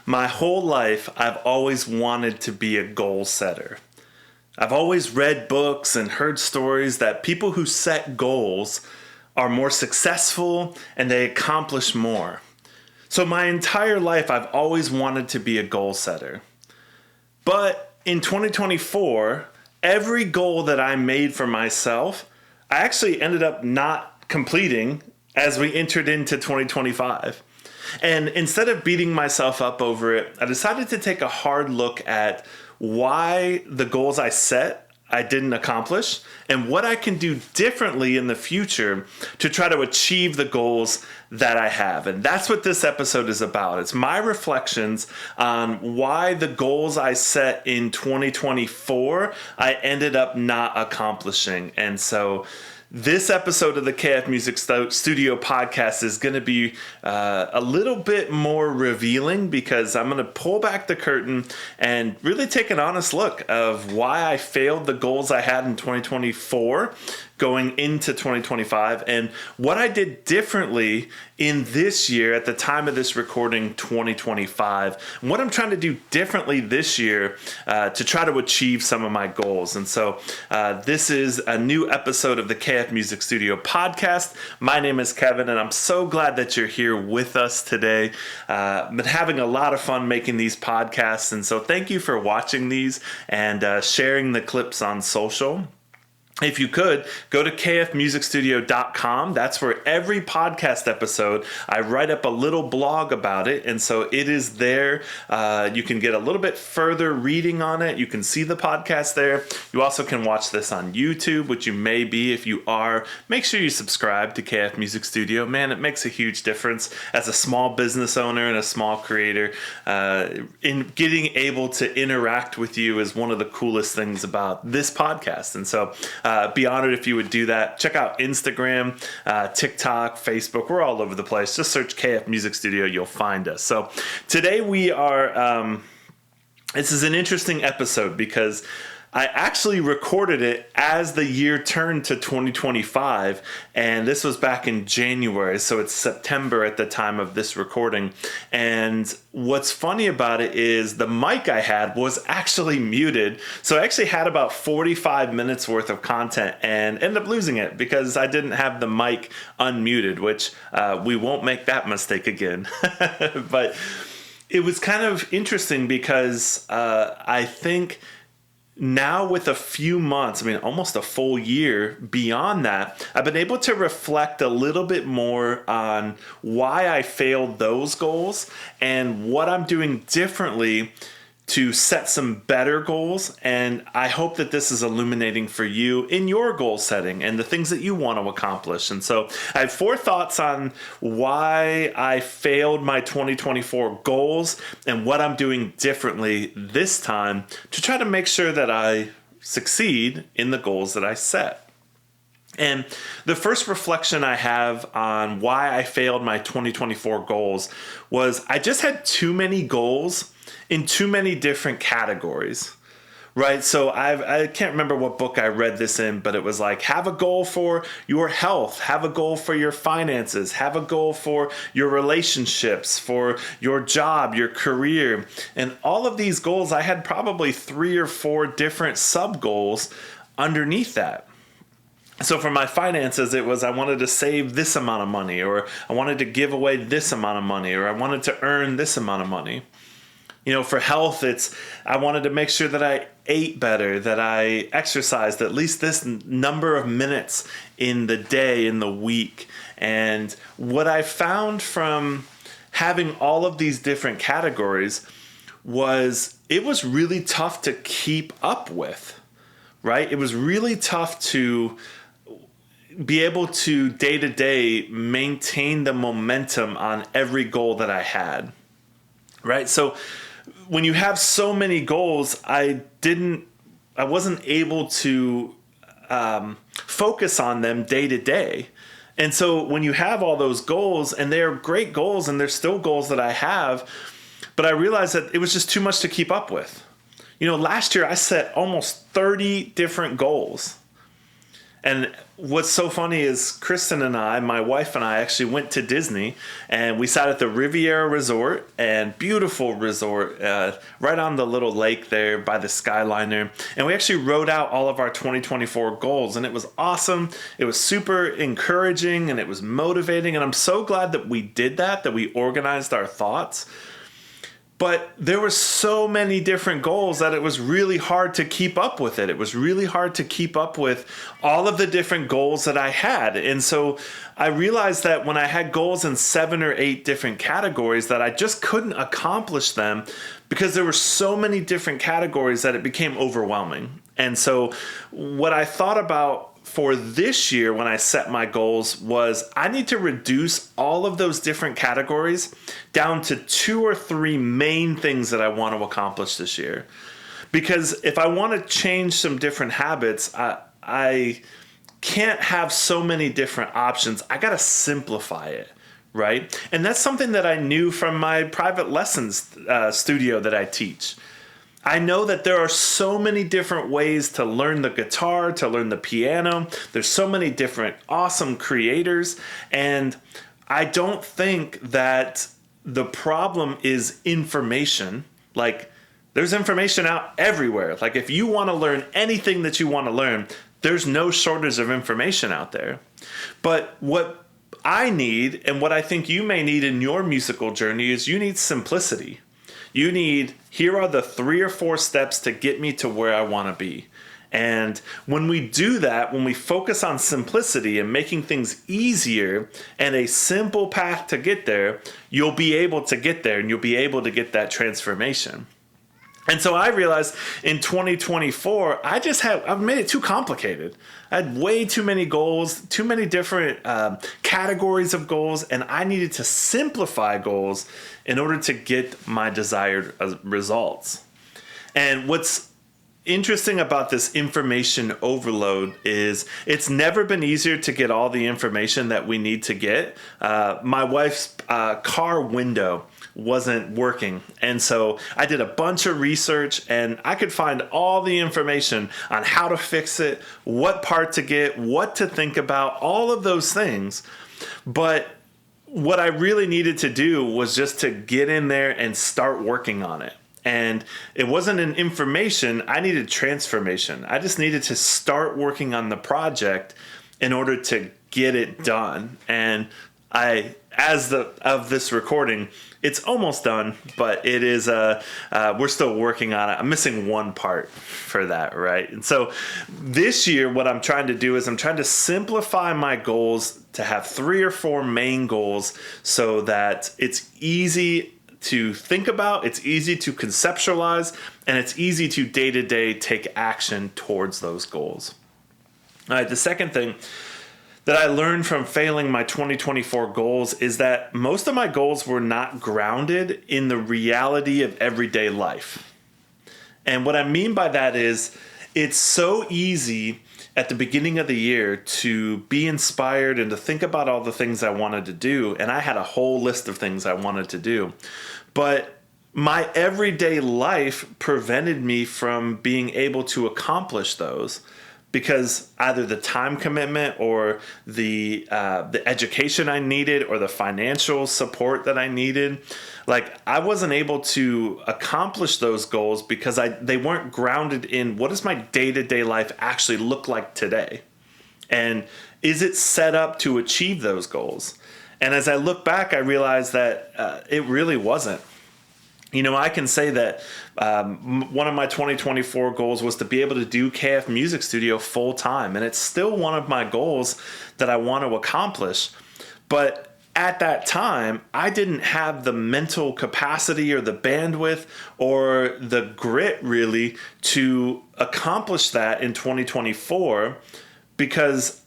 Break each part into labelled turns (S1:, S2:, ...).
S1: My whole life, I've always wanted to be a goal setter. I've always read books and heard stories that people who set goals are more successful and they accomplish more. So my entire life, I've always wanted to be a goal setter. But in 2024, every goal that I made for myself, I actually ended up not completing as we entered into 2025. And instead of beating myself up over it, I decided to take a hard look at why the goals I set I didn't accomplish and what I can do differently in the future to try to achieve the goals that I have. And that's what this episode is about. It's my reflections on why the goals I set in 2024 I ended up not accomplishing. And so this episode of the KF Music Studio podcast is going to be a little bit more revealing because I'm going to pull back the curtain and really take an honest look of why I failed the goals I had in 2024 going into 2025 and what I did differently in this year at the time of this recording, 2025, and what I'm trying to do differently this year to try to achieve some of my goals. And so this is a new episode of the KF Music Studio podcast. My name is Kevin, and I'm so glad that you're here with us today. I've been having a lot of fun making these podcasts, and so thank you for watching these and sharing the clips on social. If you could, go to kfmusicstudio.com. That's where every podcast episode, I write up a little blog about it. And so it is there. You can get a little bit further reading on it. You can see the podcast there. You also can watch this on YouTube, which you may be. If you are, make sure you subscribe to KF Music Studio. Man, it makes a huge difference as a small business owner and a small creator. In getting able to interact with you is one of the coolest things about this podcast. And so be honored if you would do that. Check out Instagram, TikTok, Facebook. We're all over the place. Just search KF Music Studio. You'll find us. So today we are, this is an interesting episode because I actually recorded it as the year turned to 2025, and this was back in January, so it's September at the time of this recording. And what's funny about it is the mic I had was actually muted, so I actually had about 45 minutes worth of content and ended up losing it because I didn't have the mic unmuted, which we won't make that mistake again. But it was kind of interesting because I think now with a few months, almost a full year beyond that, I've been able to reflect a little bit more on why I failed those goals and what I'm doing differently to set some better goals. And I hope that this is illuminating for you in your goal setting and the things that you want to accomplish. And so I have 4 thoughts on why I failed my 2024 goals and what I'm doing differently this time to try to make sure that I succeed in the goals that I set. And the first reflection I have on why I failed my 2024 goals was I just had too many goals in too many different categories, right? So I can't remember what book I read this in, but it was like, have a goal for your health, have a goal for your finances, have a goal for your relationships, for your job, your career. And all of these goals, I had probably 3 or 4 different sub goals underneath that. So for my finances, it was I wanted to save this amount of money, or I wanted to give away this amount of money, or I wanted to earn this amount of money. For health, it's I wanted to make sure that I ate better, that I exercised at least this number of minutes in the day, in the week. And what I found from having all of these different categories was it was really tough to keep up with, right? It was really tough to be able to day to day maintain the momentum on every goal that I had, right? So when you have so many goals, I wasn't able to focus on them day to day. And so when you have all those goals, and they're great goals, and they're still goals that I have, but I realized that it was just too much to keep up with. Last year I set almost 30 different goals. And what's so funny is Kristen and I, my wife and I, actually went to Disney, and we sat at the Riviera Resort, and beautiful resort, right on the little lake there by the Skyliner. And we actually wrote out all of our 2024 goals, and it was awesome. It was super encouraging, and it was motivating. And I'm so glad that we did that we organized our thoughts. But there were so many different goals that it was really hard to keep up with it. It was really hard to keep up with all of the different goals that I had. And so I realized that when I had goals in 7 or 8 different categories, that I just couldn't accomplish them because there were so many different categories that it became overwhelming. And so what I thought about for this year when I set my goals was I need to reduce all of those different categories down to 2 or 3 main things that I want to accomplish this year. Because if I want to change some different habits, I can't have so many different options. I got to simplify it, right? And that's something that I knew from my private lessons studio that I teach. I know that there are so many different ways to learn the guitar, to learn the piano. There's so many different awesome creators. And I don't think that the problem is information. Like, there's information out everywhere. Like, if you want to learn anything that you want to learn, there's no shortage of information out there. But what I need, and what I think you may need in your musical journey, is you need simplicity. You need, here are the 3 or 4 steps to get me to where I want to be. And when we do that, when we focus on simplicity and making things easier and a simple path to get there, you'll be able to get there and you'll be able to get that transformation. And so I realized in 2024, I've made it too complicated. I had way too many goals, too many different categories of goals, and I needed to simplify goals in order to get my desired results. And what's interesting about this information overload is it's never been easier to get all the information that we need to get. My wife's car window wasn't working. And so I did a bunch of research and I could find all the information on how to fix it, what part to get, what to think about, all of those things. But what I really needed to do was just to get in there and start working on it. And it wasn't an information, I needed transformation. I just needed to start working on the project in order to get it done. And as of this recording, it's almost done, but it is we're still working on it. I'm missing one part for that, right? And so this year, what I'm trying to do is I'm trying to simplify my goals to have 3 or 4 main goals so that it's easy to think about, it's easy to conceptualize, and it's easy to day-to-day take action towards those goals. All right, the second thing that I learned from failing my 2024 goals is that most of my goals were not grounded in the reality of everyday life. And what I mean by that is it's so easy at the beginning of the year to be inspired and to think about all the things I wanted to do. And I had a whole list of things I wanted to do. But my everyday life prevented me from being able to accomplish those because either the time commitment or the education I needed or the financial support that I needed, like I wasn't able to accomplish those goals because they weren't grounded in what does my day-to-day life actually look like today? And is it set up to achieve those goals? And as I look back, I realized that it really wasn't. You know, I can say that one of my 2024 goals was to be able to do KF Music Studio full time. And it's still one of my goals that I want to accomplish. But at that time, I didn't have the mental capacity or the bandwidth or the grit really to accomplish that in 2024 because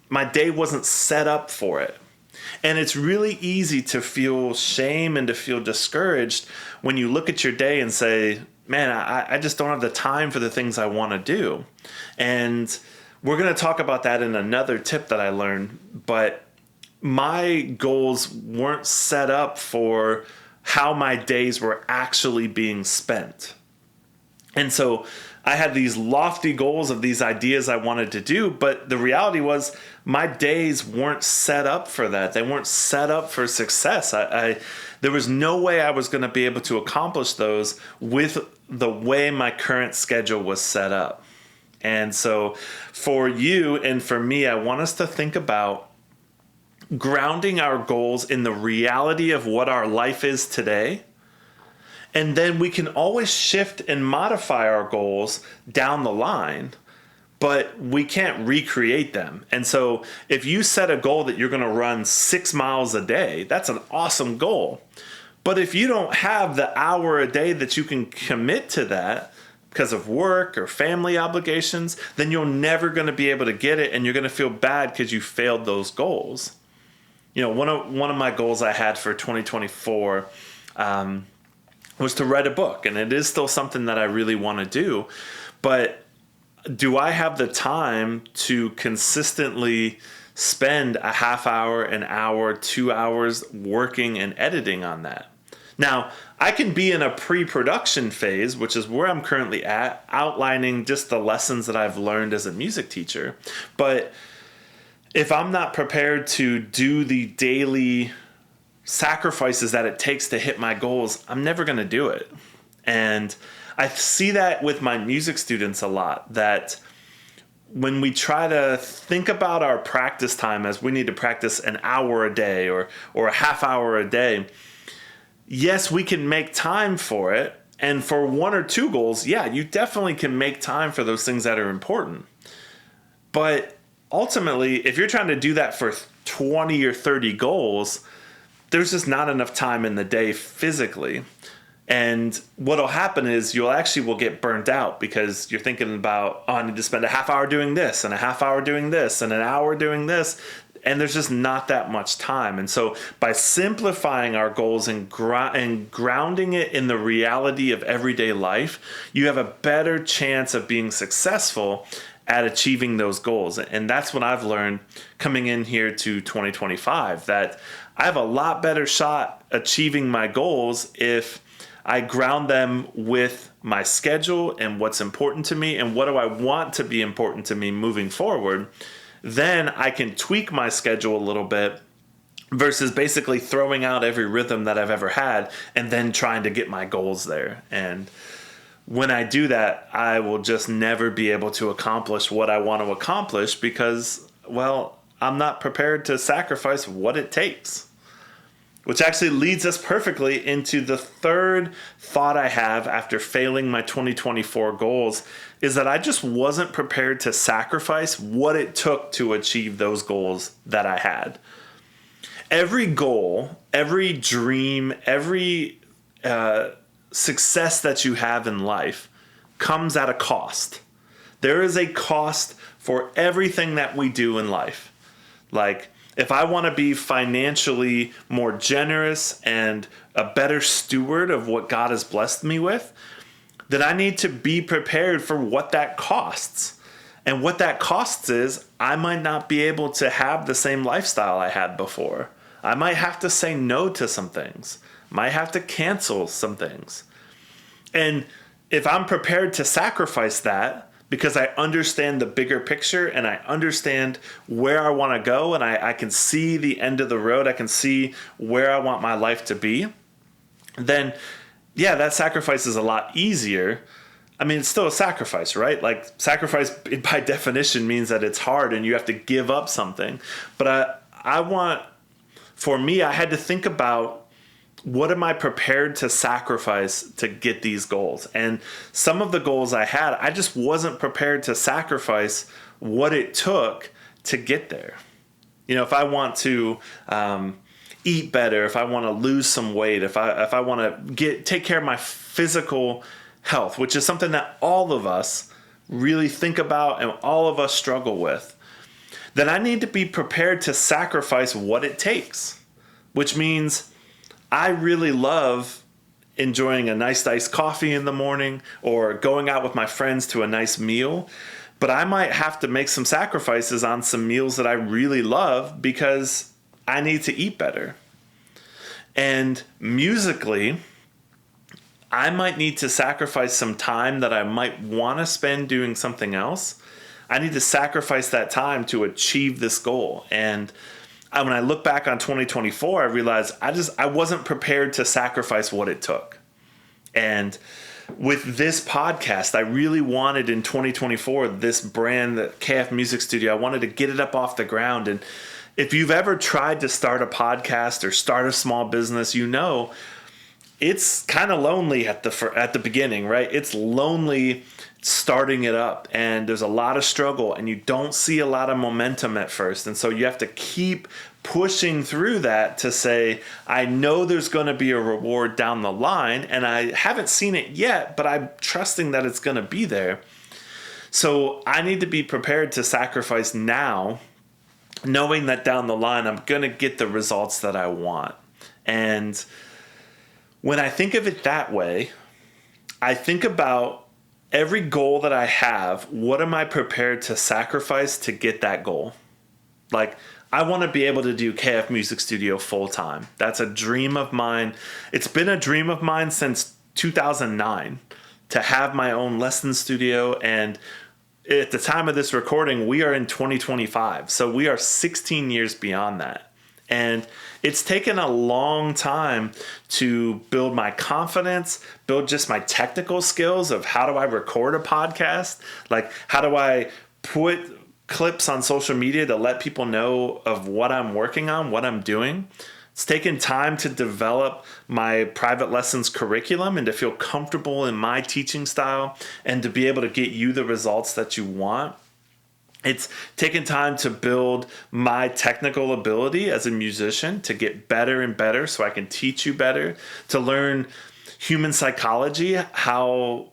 S1: my day wasn't set up for it. And it's really easy to feel shame and to feel discouraged when you look at your day and say, man, I just don't have the time for the things I want to do. And we're going to talk about that in another tip that I learned. But my goals weren't set up for how my days were actually being spent. And so I had these lofty goals of these ideas I wanted to do, but the reality was my days weren't set up for that. They weren't set up for success. There was no way I was going to be able to accomplish those with the way my current schedule was set up. And so for you and for me, I want us to think about grounding our goals in the reality of what our life is today. And then we can always shift and modify our goals down the line, but we can't recreate them. And so if you set a goal that you're going to run 6 miles a day, that's an awesome goal. But if you don't have the hour a day that you can commit to that because of work or family obligations, then you're never going to be able to get it, and you're going to feel bad because you failed those goals. You know, one of my goals I had for 2024 was to write a book, and it is still something that I really want to do. But do I have the time to consistently spend a half hour, an hour, 2 hours working and editing on that? Now, I can be in a pre-production phase, which is where I'm currently at, outlining just the lessons that I've learned as a music teacher. But if I'm not prepared to do the daily sacrifices that it takes to hit my goals, I'm never going to do it. And I see that with my music students a lot, that when we try to think about our practice time as we need to practice an hour a day or a half hour a day, yes, we can make time for it. And for 1 or 2 goals, yeah, you definitely can make time for those things that are important. But ultimately, if you're trying to do that for 20 or 30 goals, there's just not enough time in the day physically. And what'll happen is you'll will get burnt out because you're thinking about, oh, I need to spend a half hour doing this and a half hour doing this and an hour doing this. And there's just not that much time. And so by simplifying our goals and grounding it in the reality of everyday life, you have a better chance of being successful at achieving those goals. And that's what I've learned coming in here to 2025, that I have a lot better shot achieving my goals if I ground them with my schedule and what's important to me and what do I want to be important to me moving forward. Then I can tweak my schedule a little bit versus basically throwing out every rhythm that I've ever had and then trying to get my goals there. And when I do that, I will just never be able to accomplish what I want to accomplish because, well, I'm not prepared to sacrifice what it takes. Which actually leads us perfectly into the third thought I have after failing my 2024 goals, is that I just wasn't prepared to sacrifice what it took to achieve those goals that I had. Every goal, every dream, every success that you have in life comes at a cost. There is a cost for everything that we do in life. Like, if I want to be financially more generous and a better steward of what God has blessed me with, then I need to be prepared for what that costs. And what that costs is I might not be able to have the same lifestyle I had before. I might have to say no to some things. Might have to cancel some things. And if I'm prepared to sacrifice that, because I understand the bigger picture and I understand where I want to go and I can see the end of the road, I can see where I want my life to be, then yeah, that sacrifice is a lot easier. I mean, it's still a sacrifice, right? Like, sacrifice by definition means that it's hard and you have to give up something. But for me, I had to think about, what am I prepared to sacrifice to get these goals? And some of the goals I had, I just wasn't prepared to sacrifice what it took to get there. You know, if I want to eat better, if I want to lose some weight, if I want to take care of my physical health, which is something that all of us really think about and all of us struggle with, then I need to be prepared to sacrifice what it takes, which means I really love enjoying a nice iced coffee in the morning or going out with my friends to a nice meal, but I might have to make some sacrifices on some meals that I really love because I need to eat better. And musically, I might need to sacrifice some time that I might want to spend doing something else. I need to sacrifice that time to achieve this goal. And when I look back on 2024, I realized I wasn't prepared to sacrifice what it took. And with this podcast, I really wanted in 2024, this brand, the KF Music Studio, I wanted to get it up off the ground. And if you've ever tried to start a podcast or start a small business, you know it's kind of lonely at the beginning, right? It's lonely starting it up, and there's a lot of struggle, and you don't see a lot of momentum at first. And so you have to keep pushing through that to say, I know there's going to be a reward down the line, and I haven't seen it yet, but I'm trusting that it's going to be there. So I need to be prepared to sacrifice now, knowing that down the line I'm going to get the results that I want. And when I think of it that way, I think about every goal that I have. What am I prepared to sacrifice to get that goal? Like, I want to be able to do KF Music Studio full time. That's a dream of mine. It's been a dream of mine since 2009 to have my own lesson studio. And at the time of this recording, we are in 2025. So we are 16 years beyond that. And it's taken a long time to build my confidence, build just my technical skills of how do I record a podcast? Like, how do I put clips on social media to let people know of what I'm working on, what I'm doing? It's taken time to develop my private lessons curriculum and to feel comfortable in my teaching style and to be able to get you the results that you want. It's taken time to build my technical ability as a musician to get better and better so I can teach you better, to learn human psychology, how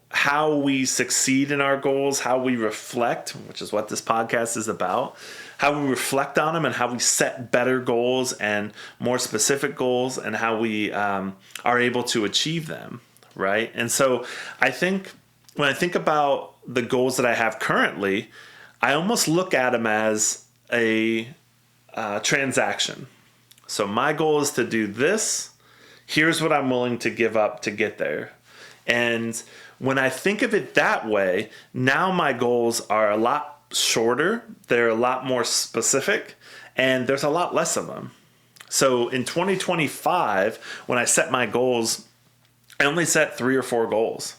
S1: we succeed in our goals, how we reflect, which is what this podcast is about, how we reflect on them and how we set better goals and more specific goals and how we are able to achieve them, right? And so I think when I think about the goals that I have currently, I almost look at them as a transaction. So my goal is to do this. Here's what I'm willing to give up to get there. And when I think of it that way, now my goals are a lot shorter. They're a lot more specific, and there's a lot less of them. So in 2025, when I set my goals, I only set 3 or 4 goals.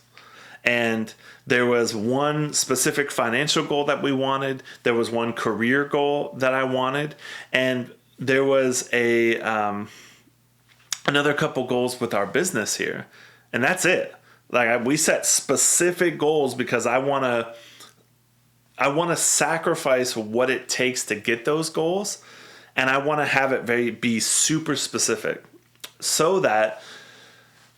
S1: And there was one specific financial goal that we wanted. There was one career goal that I wanted. And there was another couple goals with our business here. And that's it. Like, we set specific goals because I want to sacrifice what it takes to get those goals. And I want to have it be super specific so that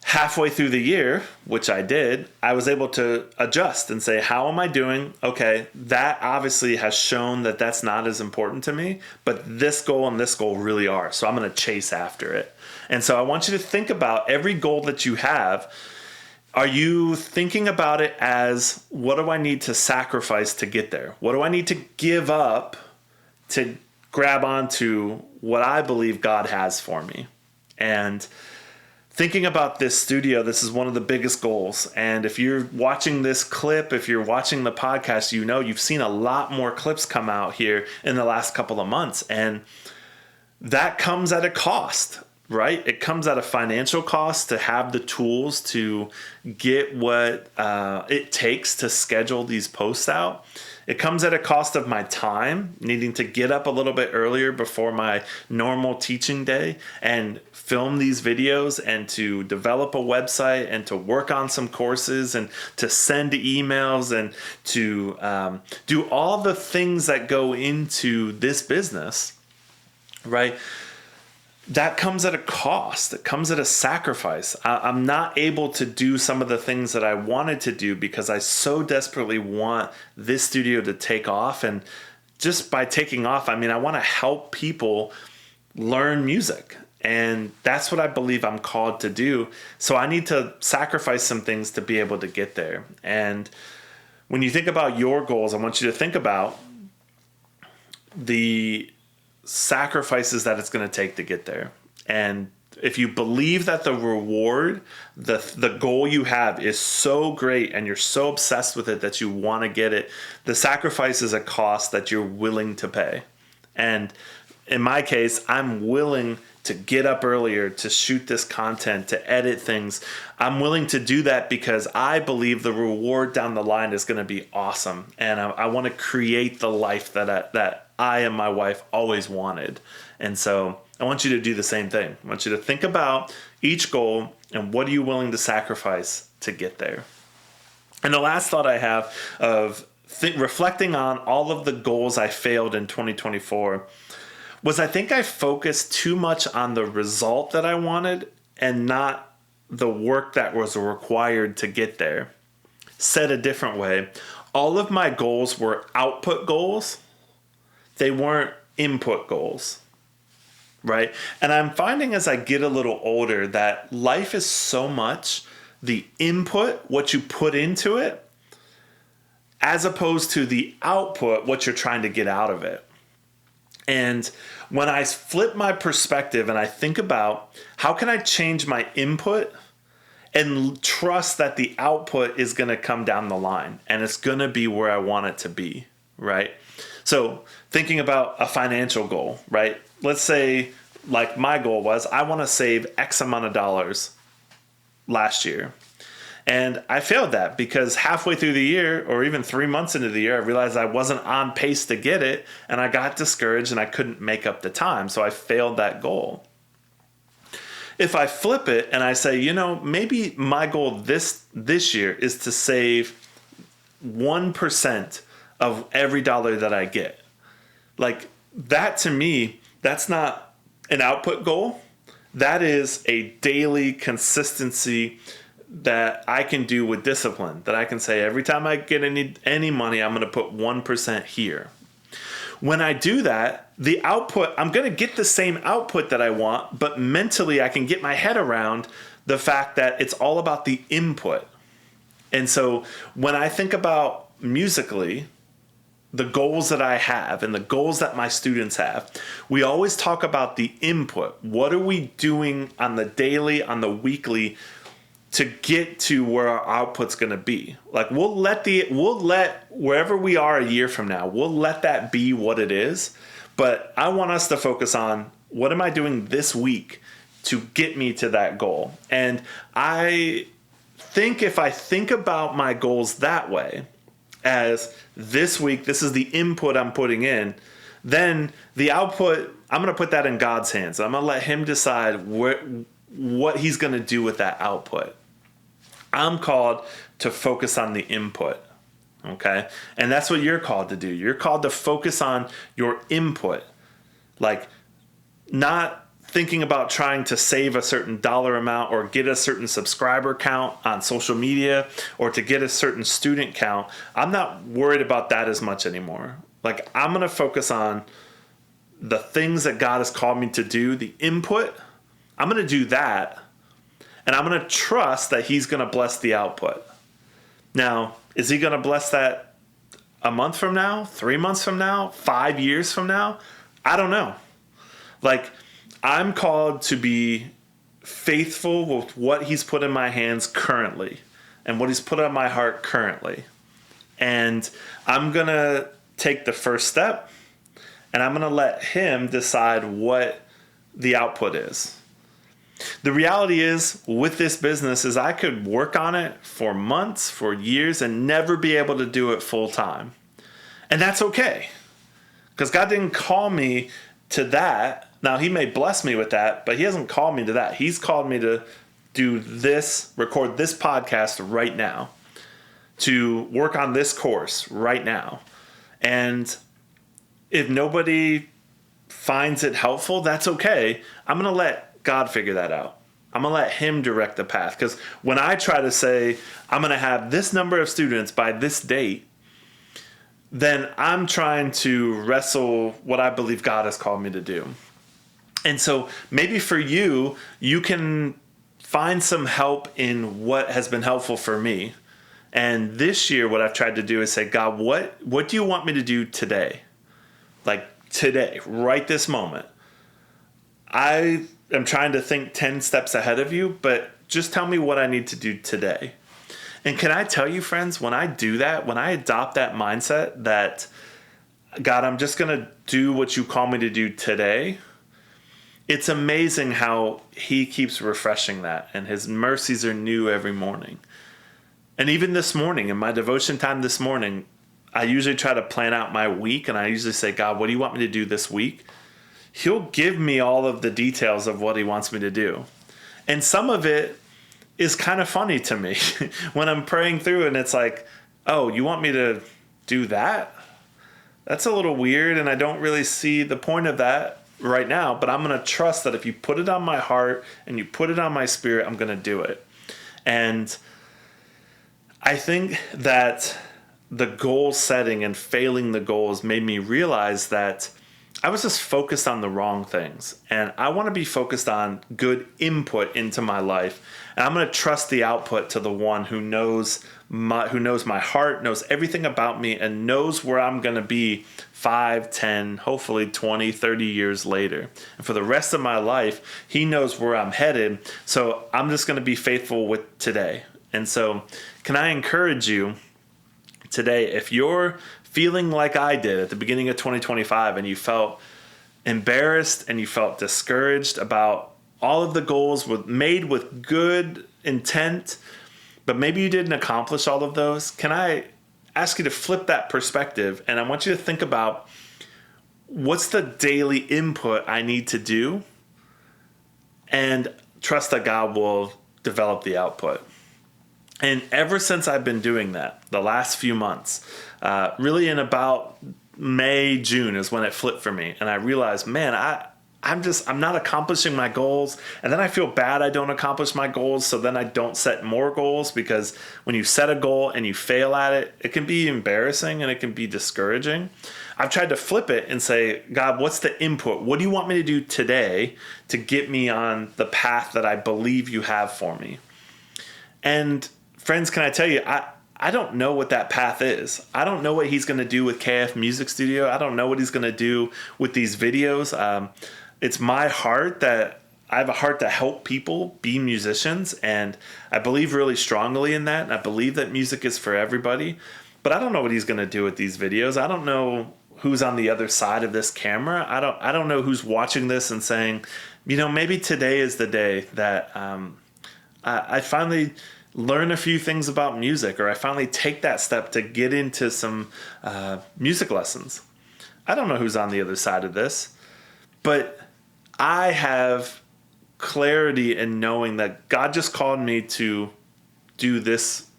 S1: halfway through the year, which I did, I was able to adjust and say, how am I doing? Okay, that obviously has shown that that's not as important to me, but this goal and this goal really are. So I'm going to chase after it. And so I want you to think about every goal that you have. Are you thinking about it as, what do I need to sacrifice to get there? What do I need to give up to grab onto what I believe God has for me? And thinking about this studio, this is one of the biggest goals. And if you're watching this clip, if you're watching the podcast, you know you've seen a lot more clips come out here in the last couple of months. And that comes at a cost, right? It comes at a financial cost to have the tools to get what it takes to schedule these posts out. It comes at a cost of my time, needing to get up a little bit earlier before my normal teaching day and film these videos and to develop a website and to work on some courses and to send emails and to do all the things that go into this business, right? That comes at a cost. It comes at a sacrifice. I'm not able to do some of the things that I wanted to do because I so desperately want this studio to take off. And just by taking off, I mean, I want to help people learn music. And that's what I believe I'm called to do. So I need to sacrifice some things to be able to get there. And when you think about your goals, I want you to think about the sacrifices that it's going to take to get there. And if you believe that the reward, the goal you have is so great and you're so obsessed with it that you want to get it, the sacrifice is a cost that you're willing to pay. And in my case, I'm willing to get up earlier, to shoot this content, to edit things. I'm willing to do that because I believe the reward down the line is going to be awesome. And I want to create the life that I and my wife always wanted. And so I want you to do the same thing. I want you to think about each goal and what are you willing to sacrifice to get there. And the last thought I have of reflecting on all of the goals I failed in 2024 was I think I focused too much on the result that I wanted and not the work that was required to get there. Said a different way, all of my goals were output goals. They weren't input goals, right? And I'm finding as I get a little older that life is so much the input, what you put into it, as opposed to the output, what you're trying to get out of it. And when I flip my perspective and I think about how can I change my input and trust that the output is going to come down the line and it's going to be where I want it to be, right? So thinking about a financial goal, right? Let's say like my goal was I want to save X amount of dollars last year. And I failed that because halfway through the year or even 3 months into the year, I realized I wasn't on pace to get it and I got discouraged and I couldn't make up the time. So I failed that goal. If I flip it and I say, maybe my goal this year is to save 1% of every dollar that I get. Like that to me, that's not an output goal. That is a daily consistency that I can do with discipline, that I can say every time I get any money, I'm going to put 1% here. When I do that, the output, I'm going to get the same output that I want, but mentally I can get my head around the fact that it's all about the input. And so when I think about musically, the goals that I have and the goals that my students have, we always talk about the input. What are we doing on the daily, on the weekly to get to where our output's going to be? Like we'll let wherever we are a year from now, we'll let that be what it is. But I want us to focus on what am I doing this week to get me to that goal? And I think if I think about my goals that way, as this week, this is the input I'm putting in, then the output, I'm going to put that in God's hands. I'm going to let him decide what he's going to do with that output. I'm called to focus on the input, okay? And that's what you're called to do. You're called to focus on your input, like not thinking about trying to save a certain dollar amount or get a certain subscriber count on social media or to get a certain student count. I'm not worried about that as much anymore. Like I'm going to focus on the things that God has called me to do, the input. I'm going to do that. And I'm going to trust that he's going to bless the output. Now, is he going to bless that a month from now, 3 months from now, 5 years from now? I don't know. Like, I'm called to be faithful with what he's put in my hands currently and what he's put on my heart currently. And I'm going to take the first step and I'm going to let him decide what the output is. The reality is with this business is I could work on it for months, for years, and never be able to do it full time. And that's okay. Because God didn't call me to that. Now, he may bless me with that, but he hasn't called me to that. He's called me to do this, record this podcast right now, to work on this course right now. And if nobody finds it helpful, that's okay. I'm going to let God figure that out. I'm going to let him direct the path. Because when I try to say, I'm going to have this number of students by this date, then I'm trying to wrestle what I believe God has called me to do. And so maybe for you, you can find some help in what has been helpful for me. And this year, what I've tried to do is say, God, what do you want me to do today? Like today, right this moment. I am trying to think 10 steps ahead of you, but just tell me what I need to do today. And can I tell you, friends, when I do that, when I adopt that mindset that, God, I'm just going to do what you call me to do today, it's amazing how he keeps refreshing that, and his mercies are new every morning. And even this morning, in my devotion time this morning, I usually try to plan out my week, and I usually say, God, what do you want me to do this week? He'll give me all of the details of what he wants me to do. And some of it is kind of funny to me when I'm praying through and it's like, oh, you want me to do that? That's a little weird, and I don't really see the point of that right now, but I'm going to trust that if you put it on my heart and you put it on my spirit, I'm going to do it. And I think that the goal setting and failing the goals made me realize that I was just focused on the wrong things. And I want to be focused on good input into my life. And I'm going to trust the output to the one who knows my heart, knows everything about me, and knows where I'm going to be 5, 10, hopefully 20, 30 years later. And for the rest of my life, he knows where I'm headed. So I'm just going to be faithful with today. And so can I encourage you today, if you're feeling like I did at the beginning of 2025 and you felt embarrassed and you felt discouraged about all of the goals made with good intent, but maybe you didn't accomplish all of those, can I ask you to flip that perspective? And I want you to think about, what's the daily input I need to do, and trust that God will develop the output. And ever since I've been doing that, the last few months, really in about May, June is when it flipped for me. And I realized, man, I'm not accomplishing my goals. And then I feel bad I don't accomplish my goals. So then I don't set more goals, because when you set a goal and you fail at it, it can be embarrassing and it can be discouraging. I've tried to flip it and say, God, what's the input? What do you want me to do today to get me on the path that I believe you have for me? And friends, can I tell you, I don't know what that path is. I don't know what he's going to do with KF Music Studio. I don't know what he's going to do with these videos. It's my heart that I have a heart to help people be musicians, and I believe really strongly in that, and I believe that music is for everybody. But I don't know what he's going to do with these videos. I don't know who's on the other side of this camera. I don't know who's watching this and saying, maybe today is the day that I finally learn a few things about music, or I finally take that step to get into some music lessons. I don't know who's on the other side of this, but I have clarity in knowing that God just called me to do this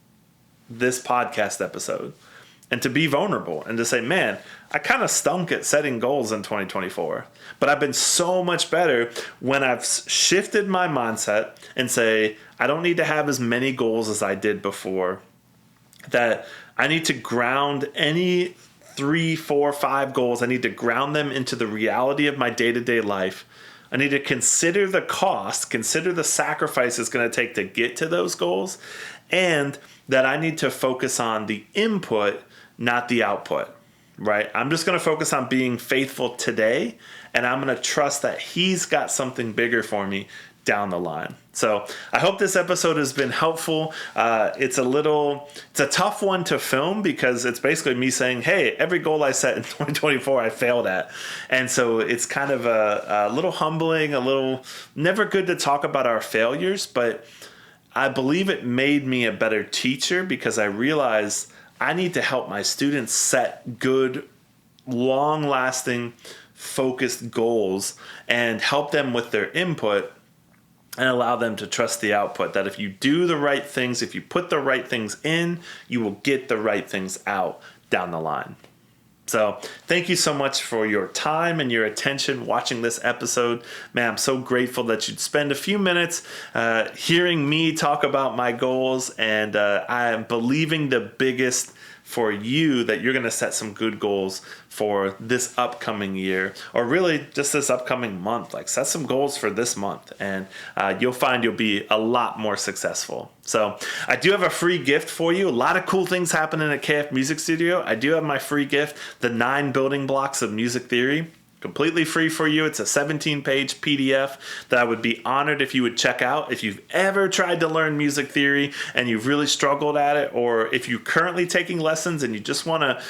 S1: podcast episode and to be vulnerable and to say, man, I kind of stunk at setting goals in 2024, but I've been so much better when I've shifted my mindset and say, I don't need to have as many goals as I did before, that I need to ground any 3, 4, 5 goals. I need to ground them into the reality of my day-to-day life. I need to consider the cost, consider the sacrifice it's going to take to get to those goals, and that I need to focus on the input, not the output, right? I'm just going to focus on being faithful today, and I'm going to trust that he's got something bigger for me down the line. So I hope this episode has been helpful. It's a tough one to film, because it's basically me saying, hey, every goal I set in 2024, I failed at. And so it's kind of a little humbling, a little never good to talk about our failures, but I believe it made me a better teacher, because I realized I need to help my students set good, long-lasting, focused goals and help them with their input, and allow them to trust the output, that if you do the right things, if you put the right things in, you will get the right things out down the line. So thank you so much for your time and your attention watching this episode. Man, I'm so grateful that you'd spend a few minutes hearing me talk about my goals, and I am believing the biggest for you, that you're going to set some good goals for this upcoming year, or really just this upcoming month. Like, set some goals for this month, and you'll find you'll be a lot more successful. So I do have a free gift for you. A lot of cool things happening at KF Music Studio. I do have my free gift, the 9 building blocks of music theory. completely free for you. It's a 17-page PDF that I would be honored if you would check out. If you've ever tried to learn music theory and you've really struggled at it, or if you're currently taking lessons and you just want to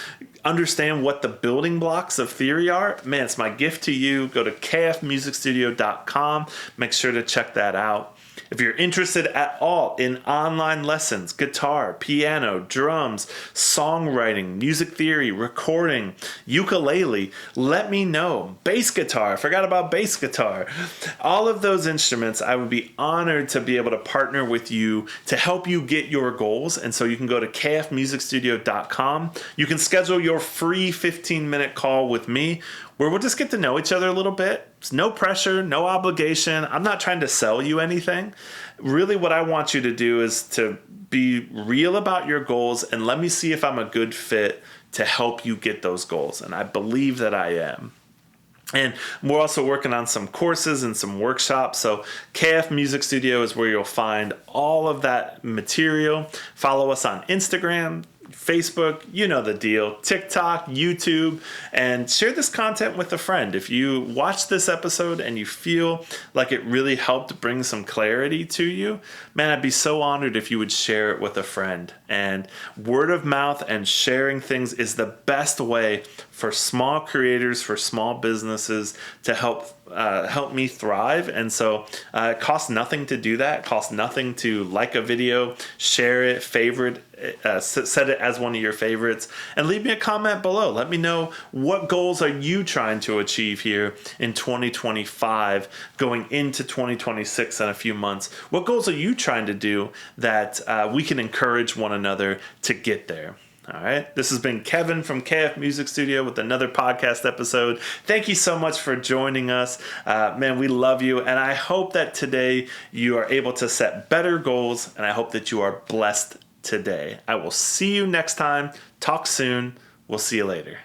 S1: understand what the building blocks of theory are, man, it's my gift to you. Go to kfmusicstudio.com. Make sure to check that out. If you're interested at all in online lessons, guitar, piano, drums, songwriting, music theory, recording, ukulele, let me know. Bass guitar, I forgot about bass guitar. All of those instruments, I would be honored to be able to partner with you to help you get your goals. And so you can go to kfmusicstudio.com. You can schedule your free 15-minute call with me, where we'll just get to know each other a little bit. It's no pressure, no obligation. I'm not trying to sell you anything. Really, what I want you to do is to be real about your goals and let me see if I'm a good fit to help you get those goals. And I believe that I am. And we're also working on some courses and some workshops. So KF Music Studio is where you'll find all of that material. Follow us on Instagram, Facebook, you know the deal, TikTok, YouTube, and share this content with a friend. If you watch this episode and you feel like it really helped bring some clarity to you, man, I'd be so honored if you would share it with a friend. And word of mouth and sharing things is the best way for small creators, for small businesses to help me thrive. And so it costs nothing to do that. It costs nothing to like a video, share it, favorite set it as one of your favorites, and leave me a comment below. Let me know, what goals are you trying to achieve here in 2025, going into 2026 in a few months? What goals are you trying to do that we can encourage one another to get there? All right. This has been Kevin from KF Music Studio with another podcast episode. Thank you so much for joining us. Man, we love you. And I hope that today you are able to set better goals, and I hope that you are blessed today. I will see you next time. Talk soon. We'll see you later.